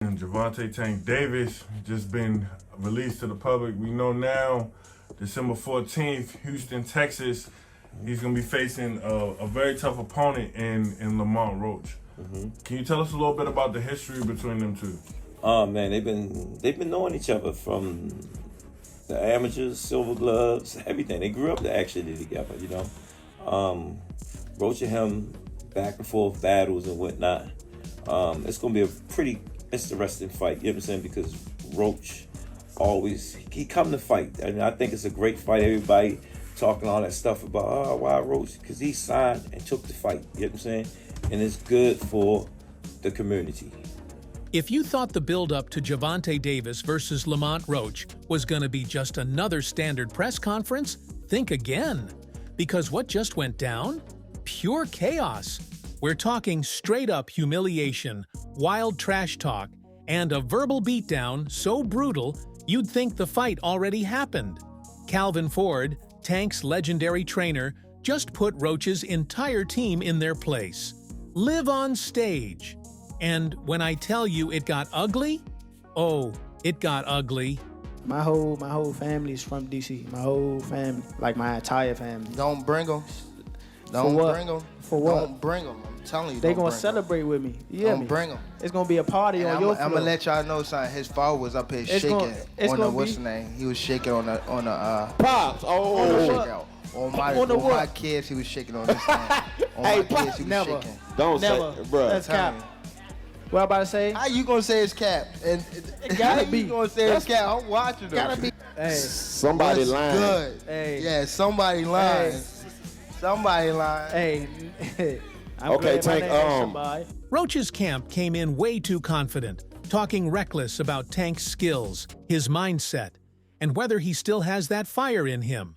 And Gervonta Tank Davis just been released to the public. We know now, December 14th, Houston, Texas, he's going to be facing a very tough opponent in Lamont Roach. Can you tell us a little bit about the history between them two? Oh man, they've been knowing each other from the amateurs, silver gloves, everything. They grew up actually together, you know. Roach and him back and forth battles and whatnot. It's gonna be a pretty interesting fight, you know what I'm saying? Because Roach he come to fight. I mean, I think it's a great fight. Everybody talking all that stuff about why Roach, because he signed and took the fight, you know what I'm saying? And it's good for the community. If you thought the build-up to Gervonta Davis versus Lamont Roach was going to be just another standard press conference, think again. Because what just went down? Pure chaos. We're talking straight-up humiliation, wild trash talk, and a verbal beatdown so brutal you'd think the fight already happened. Calvin Ford, Tank's legendary trainer, just put Roach's entire team in their place. Live on stage. And when I tell you it got ugly, oh, it got ugly. My whole family is from DC. My whole family, like my entire family. Don't bring them. Don't bring them. For what? Don't bring them. I'm telling you, they gonna celebrate with me. Don't bring them. It's gonna be a party on your floor. I'm gonna let y'all know something. His father was up here shaking on the what's the name? He was shaking on the pops. On my kids, he was shaking on this thing. On my kids, he was shaking. Don't never. say, bro. That's cap. What I'm about to say? How you gonna say it's cap? And it gotta be. You gonna say it's cap? I'm watching. Gotta be. Hey, somebody lying. Good. Hey. Yeah, somebody lying. Hey. Somebody lying. Hey. I'm okay, Tank. Roach's camp came in way too confident, talking reckless about Tank's skills, his mindset, and whether he still has that fire in him.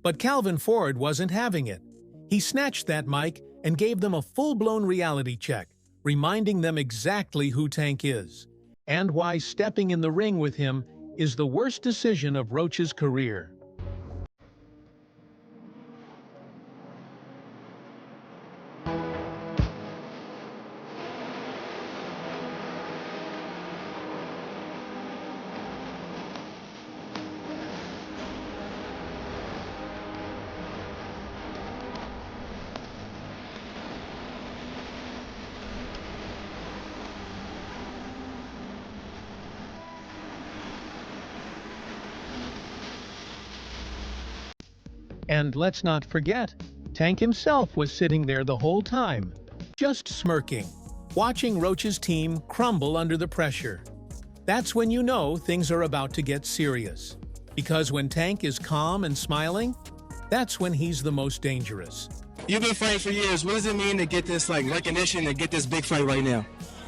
But Calvin Ford wasn't having it. He snatched that mic and gave them a full-blown reality check, reminding them exactly who Tank is, and why stepping in the ring with him is the worst decision of Roach's career. And let's not forget, Tank himself was sitting there the whole time, just smirking, watching Roach's team crumble under the pressure. That's when you know things are about to get serious. Because when Tank is calm and smiling, that's when he's the most dangerous. You've been fighting for years. What does it mean to get this recognition, to get this big fight right now?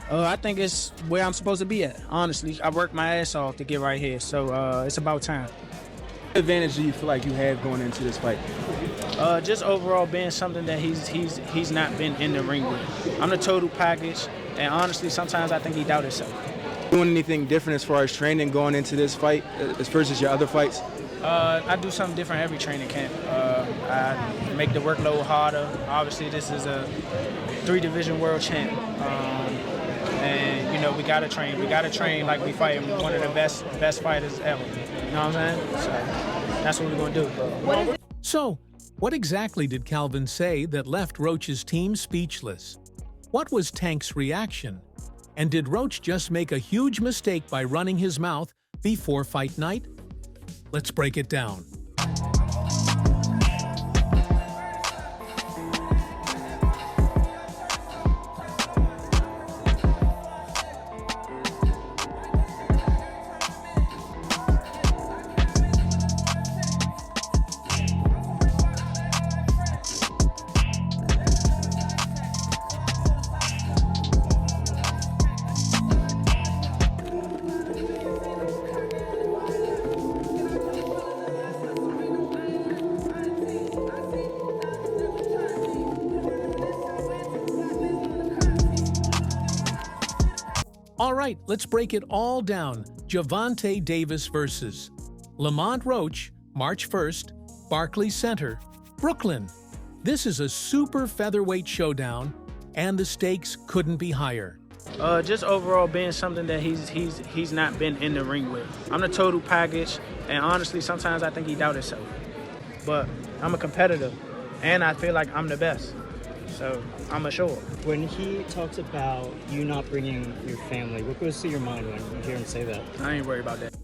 I think it's where I'm supposed to be at, honestly. I worked my ass off to get right here, so it's about time. What advantage do you feel like you have going into this fight? Just overall being something that he's not been in the ring with. I'm the total package, and honestly, sometimes I think he doubted himself. Doing anything different as far as training going into this fight as versus your other fights? I do something different every training camp. I make the workload harder. Obviously, this is a 3-division world champ. And, you know, we got to train. We got to train like we fight one of the best fighters ever. You know what I'm saying? So that's what we're going to do. So, what exactly did Calvin say that left Roach's team speechless? What was Tank's reaction? And did Roach just make a huge mistake by running his mouth before fight night? Let's break it down. All right, let's break it all down. Gervonta Davis versus Lamont Roach, March 1st, Barclays Center, Brooklyn. This is a super featherweight showdown, and the stakes couldn't be higher. Just overall being something that he's not been in the ring with. I'm the total package, and honestly, sometimes I think he doubts himself. But I'm a competitor, and I feel like I'm the best. So I'm assured. When he talks about you not bringing your family, what goes through your mind when you hear him say that? I ain't worried about that.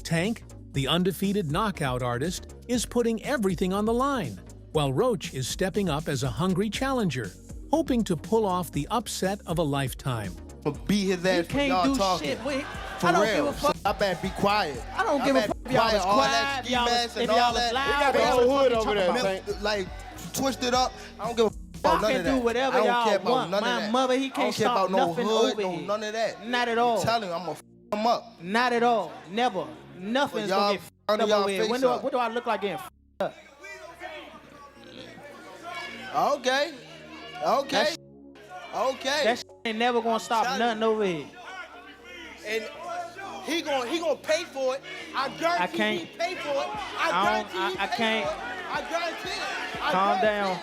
Tank, the undefeated knockout artist, is putting everything on the line, while Roach is stepping up as a hungry challenger, hoping to pull off the upset of a lifetime. I'm gonna beat his ass for y'all talking. For I don't real. give a fuck. I better be quiet. I don't give a fuck if y'all was all quiet, that if ski y'all mask was, and if all y'all was that. loud. We got the whole hood over there, Tank. Like, twisted up. I don't give a fuck Y'all about none can of that. do whatever I don't y'all care about want. none of My that. mother, he I don't can't care stop about no nothing hood, over no here. none of that. Not at all. I'm telling you, I'm gonna f him up. Not at all. Never. Nothing's But y'all gonna get under f***ed y'all over here. face What do I look like getting f***ed up? Okay. Okay. Okay. That shit ain't never gonna stop nothing over here. And he gonna pay for it. I guarantee I can't. he pay for it. I can't. I guarantee it. Calm down.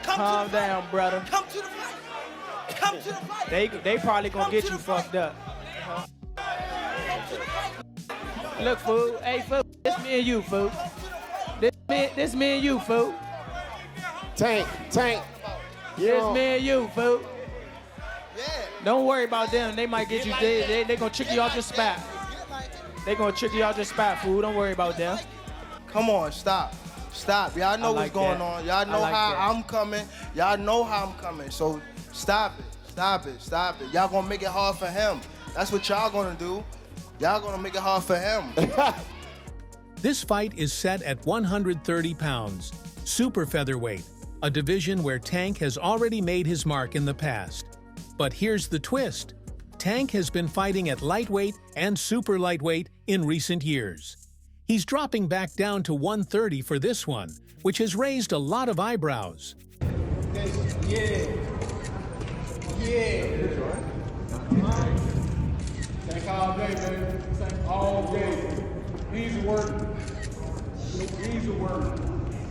Calm down, brother. Come to the fight. Come to the fight. They probably gonna get you fucked up. Look, fool. Hey, fool. This me and you, fool. This me and you, fool. Tank. This me and you, fool. Yeah. Don't worry about them. They might get you. They gonna trick you off your spot. They gonna trick you off your spot, fool. Don't worry about them. Come on, stop. Stop. Y'all know what's going on. Y'all know how I'm coming. Y'all know how I'm coming. So stop it. Stop it. Stop it. Y'all gonna make it hard for him. That's what y'all gonna do. Y'all gonna make it hard for him. This fight is set at 130 pounds, super featherweight, a division where Tank has already made his mark in the past. But here's the twist. Tank has been fighting at lightweight and super lightweight in recent years. He's dropping back down to 130 for this one, which has raised a lot of eyebrows. Yeah. Tank all day, baby. Tank all day. Easy work. Easy work.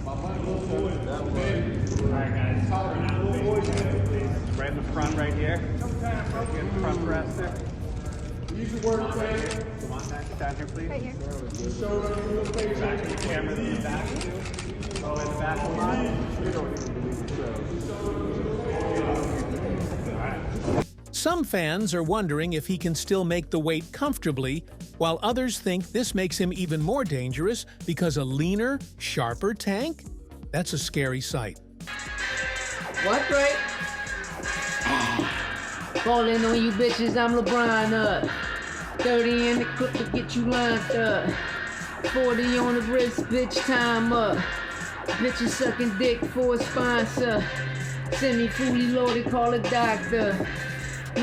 My money goes to it. All right, guys. Right in the front, right here. Right here in the front rest there. Easy work, Tank. Come on, back down here, please. Right here. Shoulder, back to the camera in the back. Oh, in the back of the line. Some fans are wondering if he can still make the weight comfortably, while others think this makes him even more dangerous because a leaner, sharper Tank? That's a scary sight. What, Drake? Falling on you bitches, I'm LeBron, 30 in the clip to get you lined up. 40 on the wrist, bitch, time up. Bitches sucking dick for a sponsor. Send me fully loaded, call a doctor.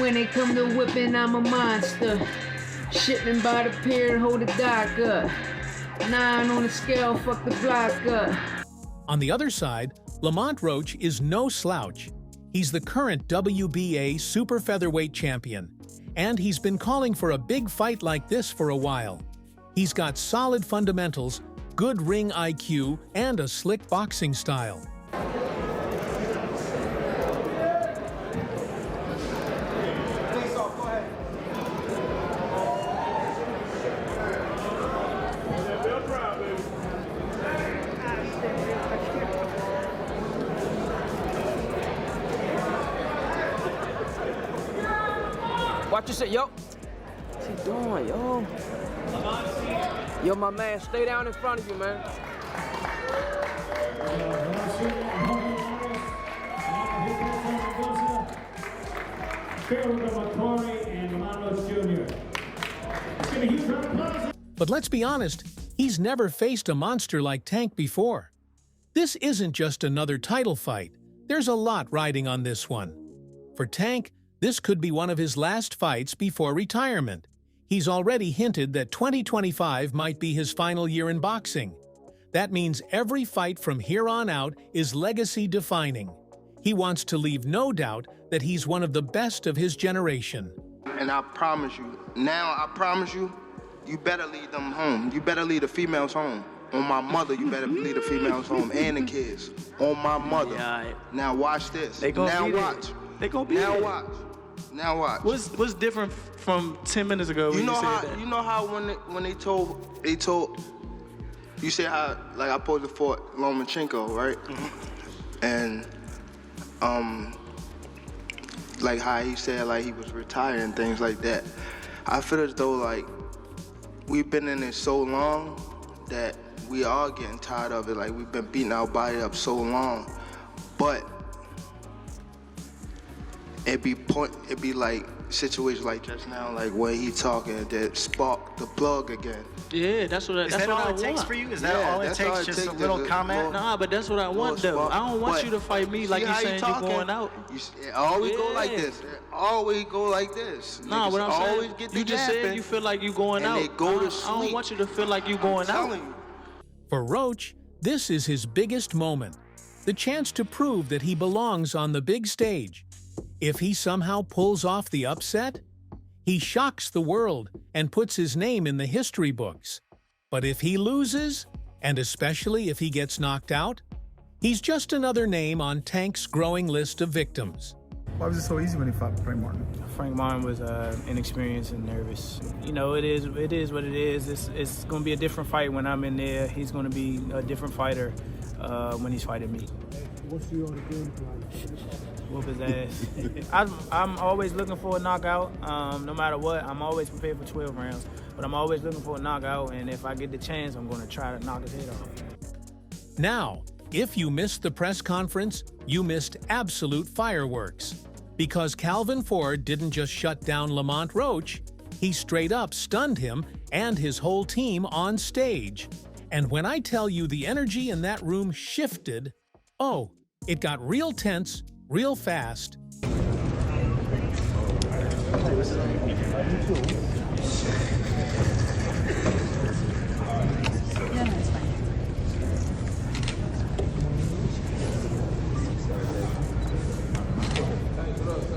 When it come to whipping, I'm a monster. Shipping by the pier, hold the dock up. 9 on the scale, fuck the block up. On the other side, Lamont Roach is no slouch. He's the current WBA super featherweight champion, and he's been calling for a big fight like this for a while. He's got solid fundamentals, good ring IQ, and a slick boxing style. Watch yourself, yo. What's he doing, yo? Yo, my man, stay down in front of you, man. But let's be honest, he's never faced a monster like Tank before. This isn't just another title fight. There's a lot riding on this one. For Tank, this could be one of his last fights before retirement. He's already hinted that 2025 might be his final year in boxing. That means every fight from here on out is legacy-defining. He wants to leave no doubt that he's one of the best of his generation. And I promise you, you better lead them home. You better lead the females home. On my mother, you better lead the females home and the kids. On my mother. Yeah, Now watch this. They gonna now be watch. There. They gonna be now there. watch. Now watch. What's different from 10 minutes ago when you said that? You know how when they told you say how like I supposed to fought Lomachenko, right? And like how he said like he was retired and things like that. I feel as though like we've been in it so long that we are getting tired of it. Like we've been beating our body up so long, but it be like situations like just now, like when he talking that spark the plug again. Yeah, that's what I want. Is that all it takes for you? Is that all it takes? Just a little comment? Nah, but that's what I want though. I don't want you to fight me like you saying you're going out. It always go like this. It always go like this. Nah, what I'm always saying, get you just said you feel like you going out. They go to sleep. I don't want you to feel like you going out. For Roach, this is his biggest moment, the chance to prove that he belongs on the big stage. If he somehow pulls off the upset, he shocks the world and puts his name in the history books. But if he loses, and especially if he gets knocked out, he's just another name on Tank's growing list of victims. Why was it so easy when he fought Frank Martin? Frank Martin was inexperienced and nervous. You know, it is what it is. It's going to be a different fight when I'm in there. He's going to be a different fighter when he's fighting me. What's the other game plan? Whoop his ass. I'm always looking for a knockout. No matter what, I'm always prepared for 12 rounds. But I'm always looking for a knockout, and if I get the chance, I'm going to try to knock his head off. Now, if you missed the press conference, you missed absolute fireworks. Because Calvin Ford didn't just shut down Lamont Roach, he straight up stunned him and his whole team on stage. And when I tell you the energy in that room shifted, oh, it got real tense, real fast.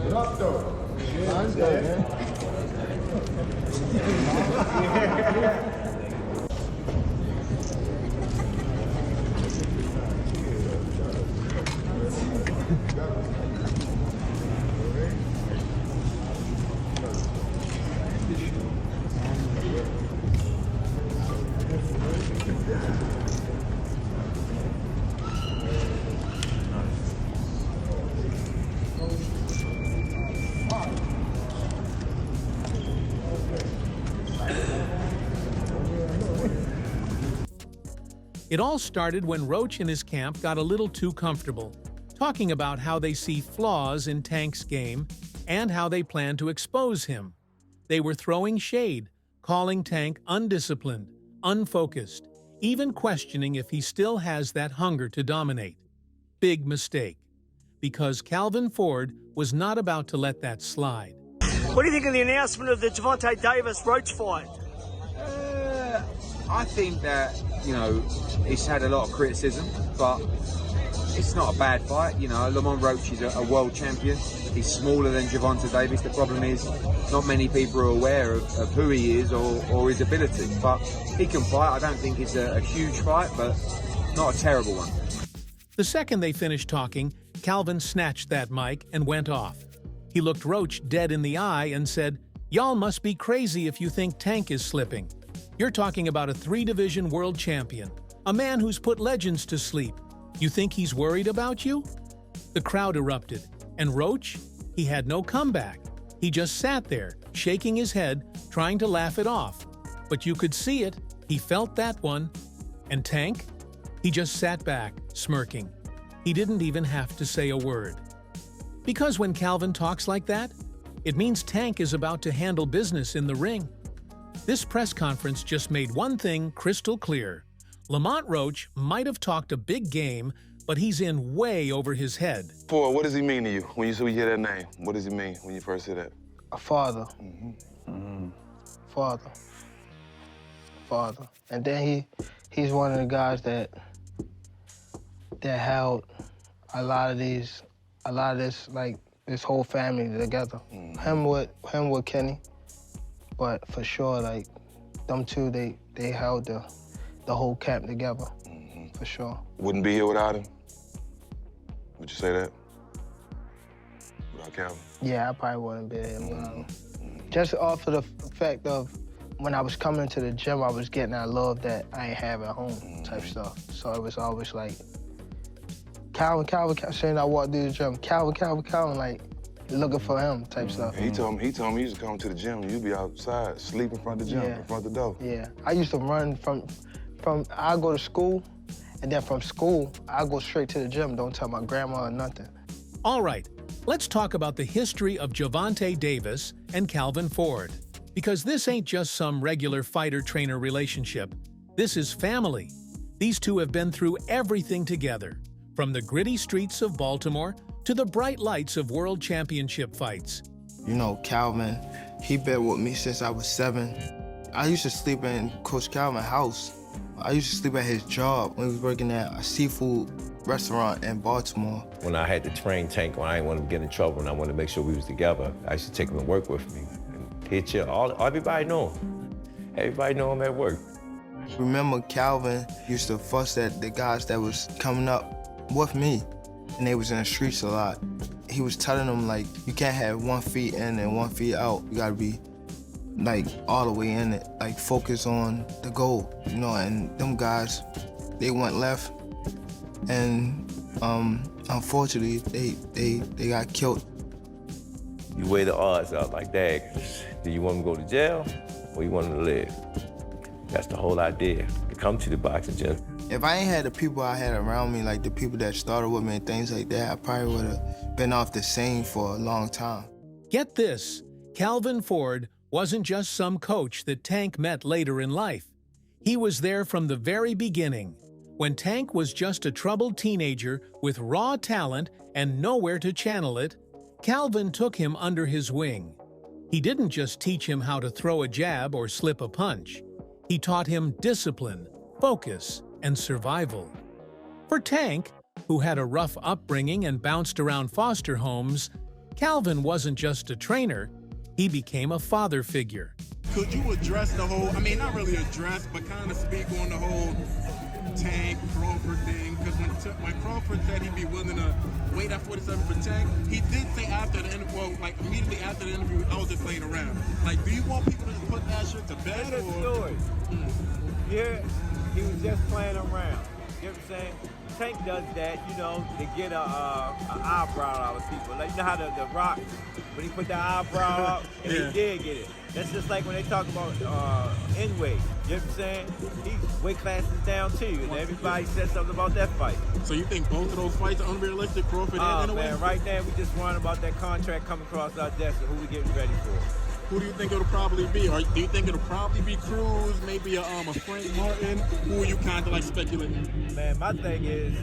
What up, though? Mine's good, man. It all started when Roach and his camp got a little too comfortable, talking about how they see flaws in Tank's game and how they plan to expose him. They were throwing shade, calling Tank undisciplined, unfocused, even questioning if he still has that hunger to dominate. Big mistake, because Calvin Ford was not about to let that slide. What do you think of the announcement of the Gervonta Davis-Roach fight? I think that, you know, it's had a lot of criticism, but it's not a bad fight. You know, Lamont Roach is a world champion. He's smaller than Gervonta Davis. The problem is not many people are aware of who he is or his ability. But he can fight. I don't think it's a huge fight, but not a terrible one. The second they finished talking, Calvin snatched that mic and went off. He looked Roach dead in the eye and said, "Y'all must be crazy if you think Tank is slipping. You're talking about a 3-division world champion, a man who's put legends to sleep. You think he's worried about you?" The crowd erupted, and Roach, he had no comeback. He just sat there, shaking his head, trying to laugh it off. But you could see it, he felt that one. And Tank? He just sat back, smirking. He didn't even have to say a word. Because when Calvin talks like that, it means Tank is about to handle business in the ring. This press conference just made one thing crystal clear. Lamont Roach might have talked a big game, but he's in way over his head. Ford, what does he mean to you when you hear that name? What does he mean when you first hear that? A father. Mm-hmm. Father. And then he's one of the guys that held a lot of this, like, this whole family together. Mm-hmm. Him with Kenny. But for sure, like, them two, they held the whole camp together, for sure. Wouldn't be here without him? Would you say that? Calvin? Yeah, I probably wouldn't be able. Just off of the fact of when I was coming to the gym, I was getting that love that I ain't have at home type stuff. So it was always like, Calvin, saying I walked through the gym, Calvin, like looking for him type stuff. He told me he used to come to the gym and you'd be outside, sleep in front of the gym, in front of the door. Yeah, I used to run from I go to school, and then from school, I go straight to the gym, don't tell my grandma or nothing. All right, let's talk about the history of Gervonta Davis and Calvin Ford. Because this ain't just some regular fighter-trainer relationship. This is family. These two have been through everything together, from the gritty streets of Baltimore to the bright lights of world championship fights. You know, Calvin, he been with me since I was 7. I used to sleep in Coach Calvin's house. I used to sleep at his job when he was working at a seafood restaurant in Baltimore. When I had to train Tank, when I didn't want him to get in trouble and I wanted to make sure we was together, I used to take him to work with me. And he'd chill. Everybody know him. Everybody know him at work. Remember, Calvin used to fuss at the guys that was coming up with me, and they was in the streets a lot. He was telling them, like, you can't have 1 foot in and 1 foot out. You gotta be, like, all the way in it. Like, focus on the goal, you know, and them guys, they went left, and unfortunately, they got killed. You weigh the odds out like that. Do you want him to go to jail or you want him to live? That's the whole idea, to come to the boxing gym. If I ain't had the people I had around me, like the people that started with me and things like that, I probably would have been off the scene for a long time. Get this, Calvin Ford wasn't just some coach that Tank met later in life. He was there from the very beginning, when Tank was just a troubled teenager with raw talent and nowhere to channel it. Calvin took him under his wing. He didn't just teach him how to throw a jab or slip a punch. He taught him discipline, focus, and survival. For Tank, who had a rough upbringing and bounced around foster homes, Calvin wasn't just a trainer, he became a father figure. Could you address the whole, I mean, not really address, but kind of speak on the whole Tank, Crawford thing? Because when Crawford said he'd be willing to wait at 47 for Tank, he did say after the interview, well, like immediately after the interview, I was just playing around. Like, do you want people to just put that shit to bed? That's the story. Yeah, he was just playing around. You know what I'm saying? Tank does that, you know, to get an eyebrow out of people. Like, you know how the Rock, when he put the eyebrow up, and he did get it. That's just like when they talk about N-weight. You know what I'm saying? He weight classes down too, and everybody said something about that fight. So you think both of those fights are unrealistic, Crawford and N-weight? Man, right now we just worrying about that contract coming across our desk and who we getting ready for. Who do you think it'll probably be? Or do you think it'll probably be Cruz, maybe a Frank Martin? Who are you kind of like speculating? Man, my thing is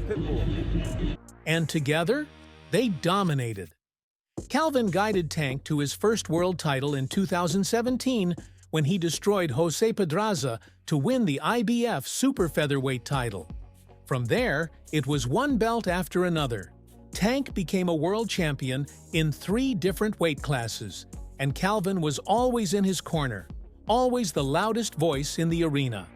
Pitbull. And together, they dominated. Calvin guided Tank to his first world title in 2017 when he destroyed Jose Pedraza to win the IBF super featherweight title. From there, it was one belt after another. Tank became a world champion in 3 different weight classes, and Calvin was always in his corner, always the loudest voice in the arena.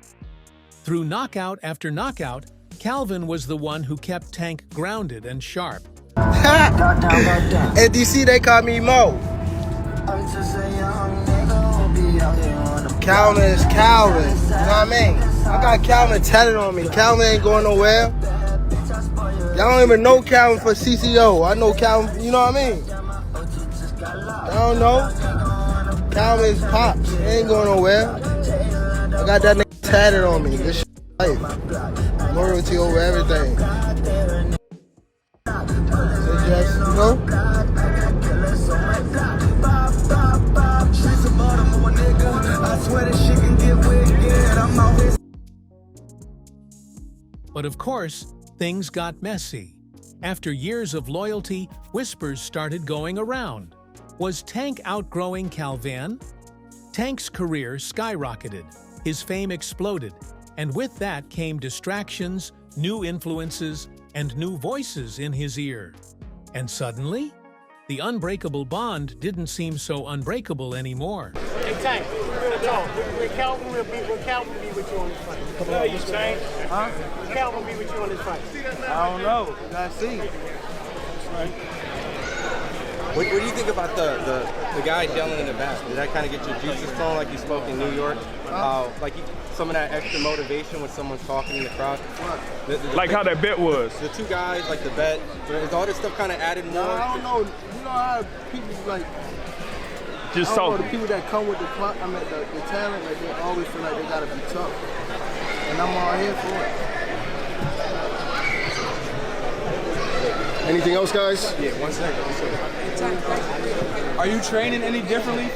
Through knockout after knockout, Calvin was the one who kept Tank grounded and sharp. At DC, they call me Mo. Calvin is Calvin, you know what I mean? I got Calvin tatted on me. Calvin ain't going nowhere. Y'all don't even know Calvin for CCO. I know Calvin, you know what I mean? Y'all don't know. Calvin is Pops. He ain't going nowhere. I got that nigga tatted on me. This shit life. Loyalty over everything. So just, you know? But of course, things got messy. After years of loyalty, whispers started going around. Was Tank outgrowing Calvin? Tank's career skyrocketed, his fame exploded, and with that came distractions, new influences, and new voices in his ear. And suddenly, the unbreakable bond didn't seem so unbreakable anymore. Hey, Tank, real talk. Will Calvin be with you on this fight? Come on, you Tank. Huh? Will Calvin be with you on this fight? I don't know. You gotta see. That's right. What do you think about the guy yelling in the back? Did that kind of get your juices flowing like you spoke in New York? Some of that extra motivation when someone's talking in the crowd? Like how that bet was. The two guys, like the bet, is all this stuff kind of added more? I don't know. You know how people like... Just the people that come with the talent, like they always feel like they gotta be tough. And I'm all here for it. Anything else, guys? Yeah, 1 second. Are you training any differently?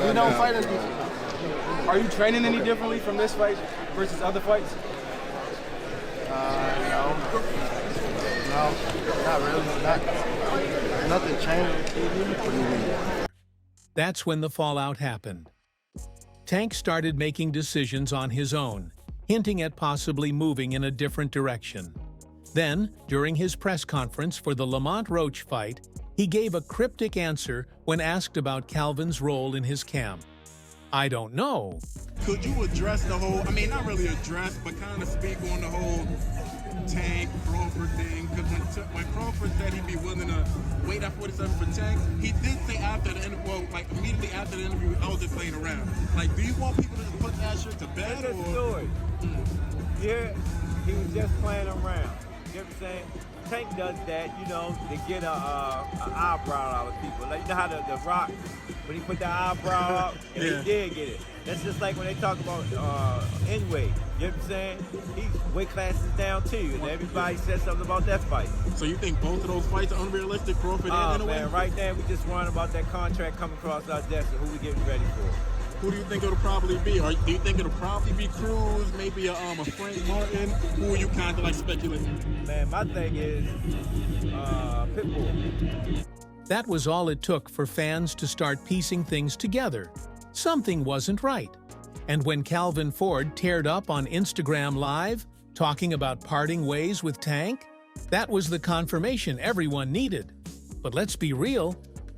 We don't fight in defense. Are you training any differently from this fight versus other fights? No, not really. Nothing changed. That's when the fallout happened. Tank started making decisions on his own, hinting at possibly moving in a different direction. Then, during his press conference for the Lamont Roach fight, he gave a cryptic answer when asked about Calvin's role in his camp. I don't know. Could you address the whole, not really address, but kind of speak on the whole Tank, Crawford thing? Because when Crawford said he'd be willing to wait at 47 for Tank, he did say after the interview, immediately after the interview, I was just playing around. Do you want people to put that shit to bed? Yeah, he was just playing around. You know what I'm saying? Tank does that, to get an eyebrow out of people. Like, you know how the Rock, when he put the eyebrow out, and he did get it. That's just like when they talk about N-Way. You know what I'm saying? He's weight classes down too, and everybody said something about that fight. So you think both of those fights are unrealistic, Crawford and N-Way? Man, right now we just worrying about that contract coming across our desk and who we getting ready for. Who do you think it'll probably be? Or do you think it'll probably be Cruz, maybe a Frank Martin? Who are you kind of speculating? Man, my thing is Pitbull. That was all it took for fans to start piecing things together. Something wasn't right. And when Calvin Ford teared up on Instagram Live, talking about parting ways with Tank, that was the confirmation everyone needed. But let's be real,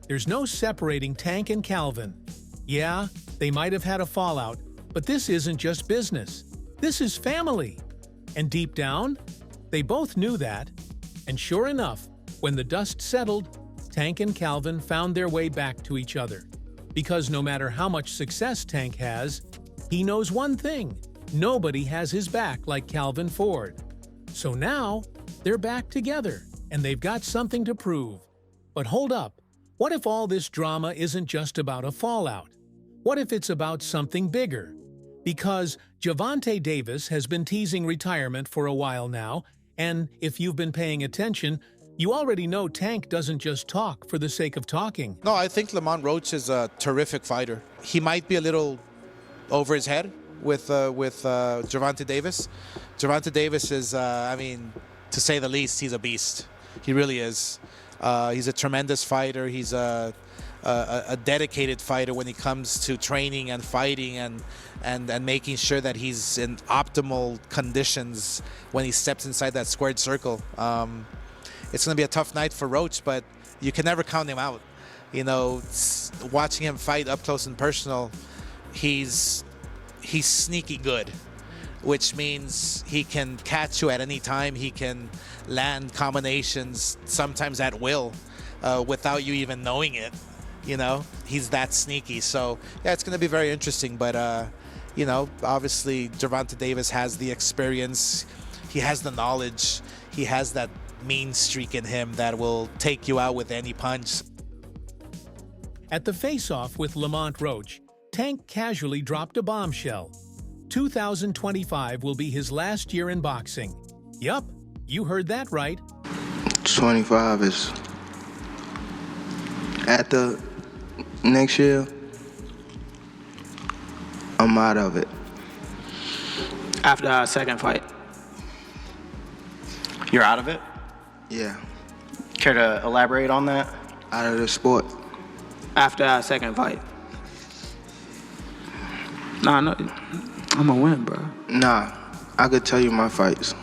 there's no separating Tank and Calvin. Yeah, they might have had a fallout, but this isn't just business. This is family. And deep down, they both knew that. And sure enough, when the dust settled, Tank and Calvin found their way back to each other. Because no matter how much success Tank has, he knows one thing: nobody has his back like Calvin Ford. So now, they're back together, and they've got something to prove. But hold up, what if all this drama isn't just about a fallout? What if it's about something bigger? Because Gervonta Davis has been teasing retirement for a while now, and if you've been paying attention, you already know Tank doesn't just talk for the sake of talking. No, I think Lamont Roach is a terrific fighter. He might be a little over his head with Gervonta Davis. Gervonta Davis is, to say the least, he's a beast. He really is. He's a tremendous fighter. He's a dedicated fighter when it comes to training and fighting and making sure that he's in optimal conditions when he steps inside that squared circle. It's going to be a tough night for Roach, but you can never count him out. Watching him fight up close and personal, he's sneaky good, which means he can catch you at any time. He can land combinations, sometimes at will, without you even knowing it. He's that sneaky. So, yeah, it's going to be very interesting. But, obviously Gervonta Davis has the experience. He has the knowledge. He has that mean streak in him that will take you out with any punch. At the face-off with Lamont Roach, Tank casually dropped a bombshell. 2025 will be his last year in boxing. Yup, you heard that right. 25 is at the next year. I'm out of it. After our second fight. You're out of it? Yeah. Care to elaborate on that? Out of the sport. After our second fight. Nah, no, I'm gonna win, bro. Nah, I could tell you my fights.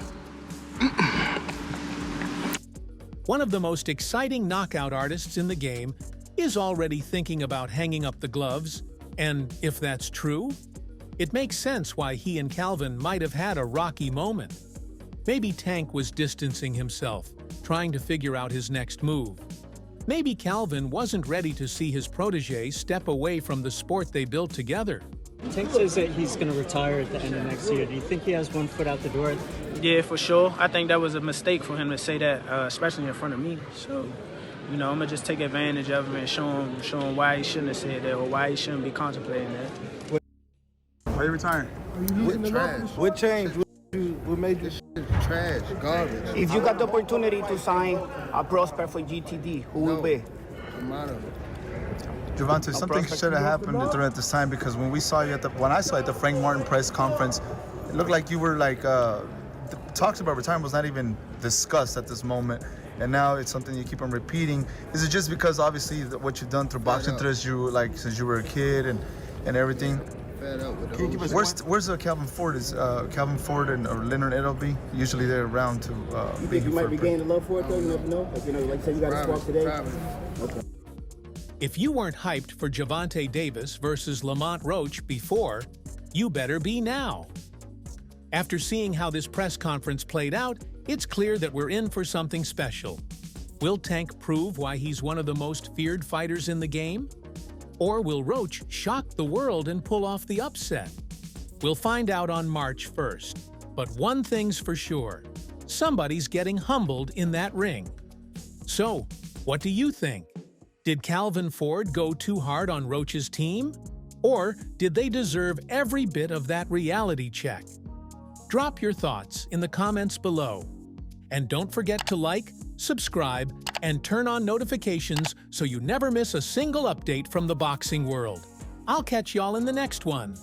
One of the most exciting knockout artists in the game is already thinking about hanging up the gloves. And if that's true, it makes sense why he and Calvin might have had a rocky moment. Maybe Tank was distancing himself, trying to figure out his next move. Maybe Calvin wasn't ready to see his protege step away from the sport they built together. Tank says that he's going to retire at the end of next year. Do you think he has one foot out the door? Yeah, for sure. I think that was a mistake for him to say that, especially in front of me. So, you know, I'm going to just take advantage of him and show him why he shouldn't have said that or why he shouldn't be contemplating that. Why are you retiring? What trash? What changed? What made this shit trash, garbage? If you got the opportunity to sign a prospect for GTD, who will be? Gervonta, something should have happened during this time, because when we saw you when I saw you at the Frank Martin press conference, it looked like you were like, talks about retirement was not even discussed at this moment, and now it's something you keep on repeating. Is it just because obviously what you've done through boxing since you were a kid and everything? Where's Calvin Ford? Is Calvin Ford or Leonard Edelby? Usually they're around to. You think you might be gaining love for it though? You never know. Like, you know, like say you got a squawk today. Okay. If you weren't hyped for Gervonta Davis versus Lamont Roach before, you better be now. After seeing how this press conference played out, it's clear that we're in for something special. Will Tank prove why he's one of the most feared fighters in the game? Or will Roach shock the world and pull off the upset? We'll find out on March 1st. But one thing's for sure, somebody's getting humbled in that ring. So, what do you think? Did Calvin Ford go too hard on Roach's team? Or did they deserve every bit of that reality check? Drop your thoughts in the comments below. And don't forget to like, subscribe, and turn on notifications so you never miss a single update from the boxing world. I'll catch y'all in the next one.